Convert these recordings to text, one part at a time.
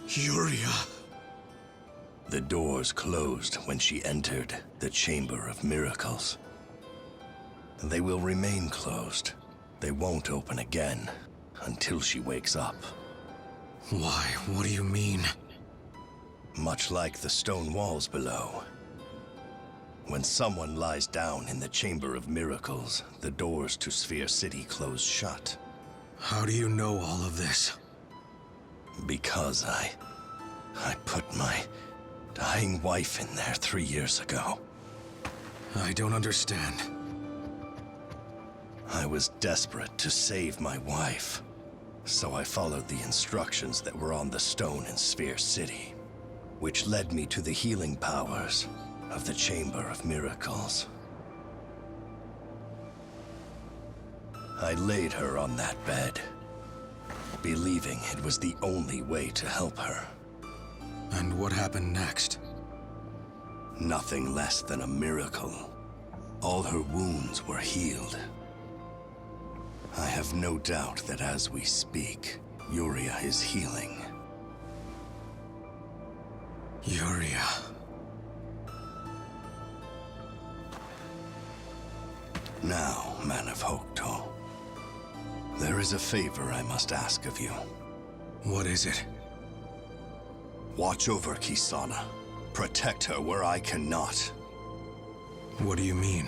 Yuria. The doors closed when she entered the Chamber of Miracles. They will remain closed. They won't open again until she wakes up. Why? What do you mean? Much like the stone walls below. When someone lies down in the Chamber of Miracles, the doors to Sphere City close shut. How do you know all of this? Because I put my dying wife in there 3 years ago. I don't understand. I was desperate to save my wife, so I followed the instructions that were on the stone in Sphere City, which led me to the healing powers of the Chamber of Miracles. I laid her on that bed, believing it was the only way to help her. And what happened next? Nothing less than a miracle. All her wounds were healed. I have no doubt that as we speak, Yuria is healing. Yuria. Now, man of HOKUTO, there is a favor I must ask of you. What is it? Watch over Kisana. Protect her where I cannot. What do you mean?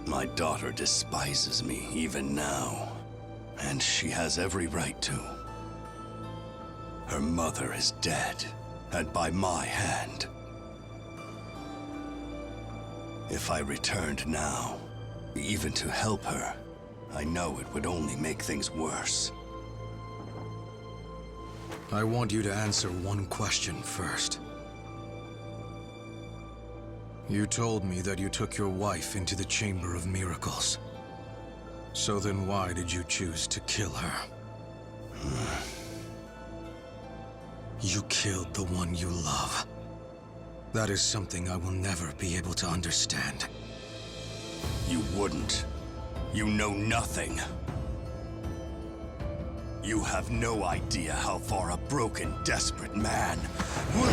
My daughter despises me even now, and she has every right to. Her mother is dead, and by my hand. If I returned now, even to help her, I know it would only make things worse. I want you to answer one question first. You told me that you took your wife into the Chamber of Miracles. So then why did you choose to kill her? You killed the one you love. That is something I will never be able to understand. You wouldn't. You know nothing. You have no idea how far a broken, desperate man will...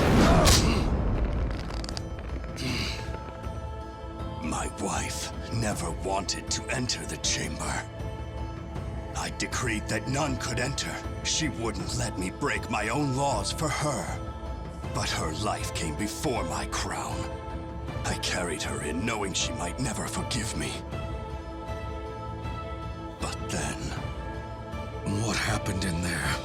My wife never wanted to enter the chamber. I decreed that none could enter. She wouldn't let me break my own laws for her. But her life came before my crown. I carried her in knowing she might never forgive me. But then... What happened in there?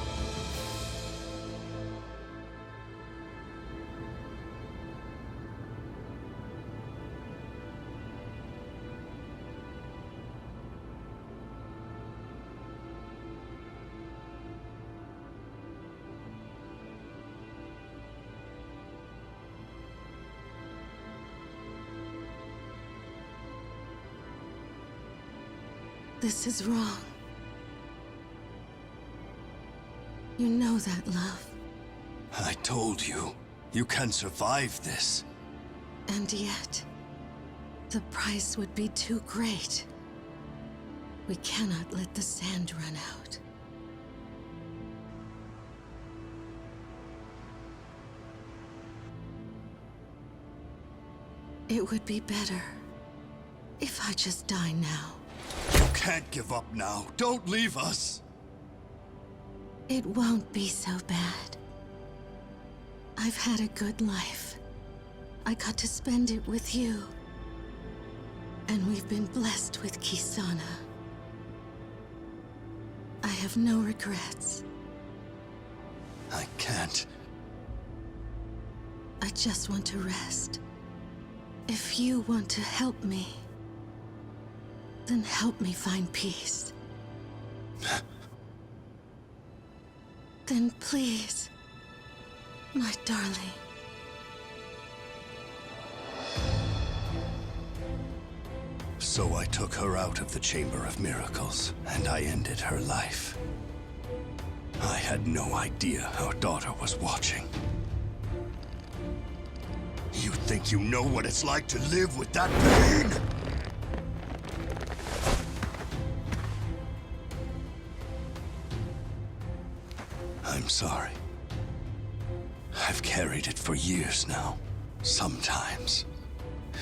This is wrong. You know that, love. I told you, you can survive this. And yet, the price would be too great. We cannot let the sand run out. It would be better if I just die now. You can't give up now. Don't leave us. It won't be so bad. I've had a good life. I got to spend it with you. And we've been blessed with Kisana. I have no regrets. I can't. I just want to rest. If you want to help me, then help me find peace. Then please, my darling. So I took her out of the Chamber of Miracles, and I ended her life. I had no idea our daughter was watching. You think you know what it's like to live with that pain? I'm sorry. I've carried it for years now. Sometimes,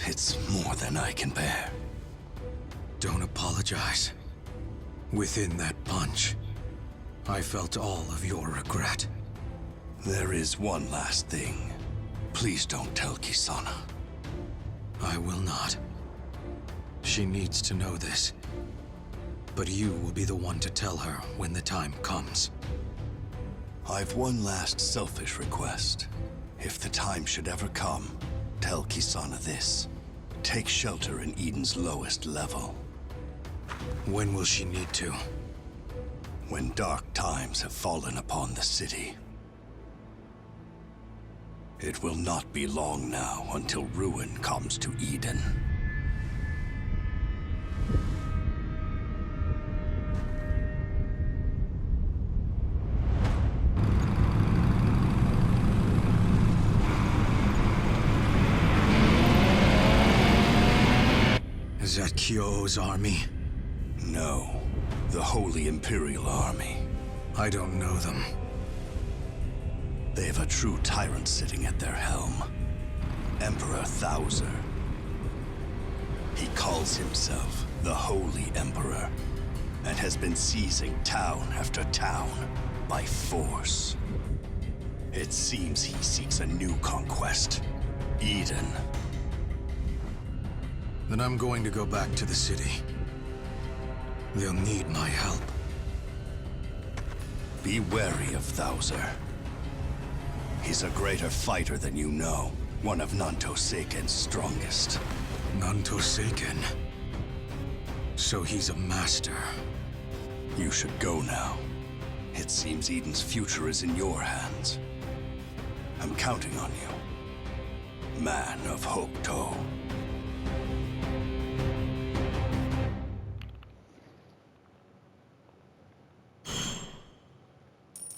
it's more than I can bear. Don't apologize. Within that punch, I felt all of your regret. There is one last thing. Please don't tell Kisana. I will not. She needs to know this. But you will be the one to tell her when the time comes. I've one last selfish request. If the time should ever come, tell Kisana this. Take shelter in Eden's lowest level. When will she need to? When dark times have fallen upon the city. It will not be long now until ruin comes to Eden. Is that Kyou's army? No, the Holy Imperial Army. I don't know them. They have a true tyrant sitting at their helm. Emperor Thouser. He calls himself the Holy Emperor, and has been seizing town after town by force. It seems he seeks a new conquest, Eden. Then I'm going to go back to the city. They'll need my help. Be wary of Thouser. He's a greater fighter than you know. One of Nanto Seiken's strongest. Nanto Seiken. So he's a master. You should go now. It seems Eden's future is in your hands. I'm counting on you. Man of HOKUTO.